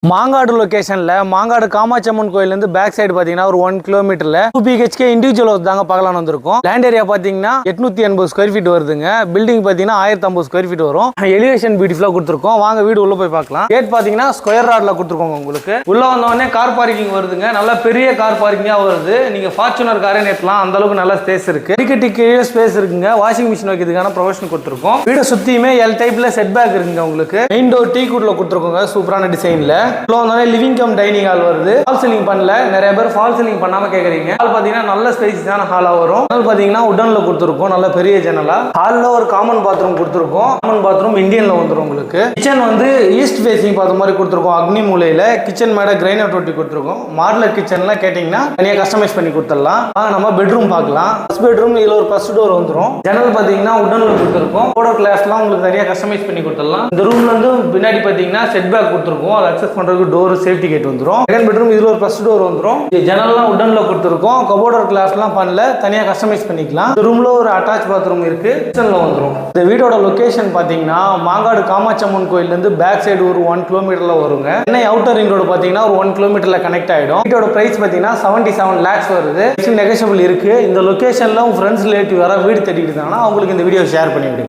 மாங்காடு லொகேஷன்ல மாங்காடு காமாட்சி அம்மன் கோயில்ல இருந்து back side பாத்தீங்கன்னா ஒரு 1 கிலோமீட்டர்ல 2 BHK இண்டிவிஜுவல் ஹவுஸ் தாங்க பார்க்கலாம் வந்திருக்கும். லேண்ட் ஏரியா பாத்தீங்கன்னா 880 ஸ்கொயர் ஃபீட் வருதுங்க. பில்டிங் பாத்தீங்கன்னா 1050 ஸ்கொயர் ஃபீட் வரும். எலிவேஷன் பியூட்டிஃபுல்லா கொடுத்துருக்கோம். வாங்க வீடு உள்ள போய் பார்க்கலாம். கேட் பாத்தீங்கன்னா ஸ்கொயர் ராட்ல கொடுத்துருக்கோம். உங்களுக்கு உள்ள வந்தவொடனே கார் பார்க்கிங் வருதுங்க. நல்ல பெரிய கார் பார்க்கிங்கா வருது. நீங்க ஃபார்ச்சுனர் காரே நேட்டலாம். அந்த அளவுக்கு நல்ல ஸ்பேஸ் இருக்கு. டிக்கெட்டுக்கு ஸ்பேஸ் இருக்குங்க. வாஷிங் மிஷின் வைக்கிறதுக்கான ப்ரொவிஷன் கொடுத்துருக்கோம். வீட சுத்தியுமே எல் டைப்ல செட் பேக் இருக்குங்க. உங்களுக்கு மெயின் டோர் டீ குட்ல கொடுத்துருக்கோங்க. சூப்பரான டிசைன்ல லிவிங் கம் டைனிங் ஹால் வருது. ஃபால் சீலிங் பண்ணல. நிறைய பேர் ஃபால் சீலிங் பண்ணாம கேக்குறீங்க. ஹால் பாத்தீங்கன்னா நல்ல ஸ்பேசியஸான ஹாலா வரும். ஹால் பாத்தீங்கன்னா உட்டன்ல கொடுத்துருக்கோம். நல்ல பெரிய ஜன்னலா. ஹால்ல ஒரு காமன் பாத்ரூம் கொடுத்துருக்கோம். காமன் பாத்ரூம் இந்தியன்ல வந்துரும். உங்களுக்கு கிச்சன் வந்து ஈஸ்ட் ஃபேசிங் பார்த்த மாதிரி கொடுத்துருக்கோம். அக்னி மூலையில கிச்சன் மேட கிரைனைட் ஒட்டி கொடுத்துருக்கோம். மாடலர் கிச்சன்ல கேட்டீங்கன்னா தனியா கஸ்டமைஸ் பண்ணி கொடுத்துடலாம். நம்ம பெட்ரூம் பார்க்கலாம். ஃபர்ஸ்ட் பெட்ரூம் இதுல ஒரு ஃபர்ஸ்ட் டோர் வந்துரும். ஜன்னல் பாத்தீங்கன்னா உட்டன்ல கொடுத்துருக்கோம். போடோ கிளாஸ்லாம் உங்களுக்கு தனியா கஸ்டமைஸ் பண்ணி கொடுத்துடலாம். இந்த ரூம்ல இருந்து பின்னாடி பாத்தீங்கன்னா செட் பேக் கொடுத்துருக்கோம். அதை அக்சஸ் பண்றதுக்கு டோர் சேஃப்டி கேட் வந்துரும். செகண்ட் பெட்ரூம் இதுல ஒரு ஃபர்ஸ்ட் டோர் வந்துரும். ஜன்னல்லாம் உட்டன்ல கொடுத்துருக்கோம். கபோர்டர் கிளாஸ்லாம் பண்ணல. தனியா கஸ்டமைஸ் பண்ணிக்கலாம். இந்த ரூம்ல ஒரு அட்டாச் பாத்ரூம் இருக்கு. கிச்சன்ல வந்துரும். இந்த வீடோட லொகேஷன் பாத்தீங்கன்னா மாங்காடு காமாட்சி அம்மன் கோயில்ல இருந்து பேக் சைடு ஒரு 1 கிலோமீட்டர்ல வருங்க. சென்னை அவுட்டர் ரிங் ரோடு பாத்தீங்கன்னா ஒரு 1 கிலோமீட்டர்ல கனெக்ட் ஆயிடும். வீட்டோட பிரைஸ் பாத்தீங்கன்னா 77 lakhs வருது. நெகோஷியபிள் இருக்கு. இந்த லொகேஷன்ல உங்க ஃப்ரெண்ட்ஸ் ரிலேட்டிவ் யாராவது வீடு தேடிட்டு இருந்தாங்கன்னா அவங்களுக்கு இந்த வீடியோ ஷேர் பண்ணி விடுங்க.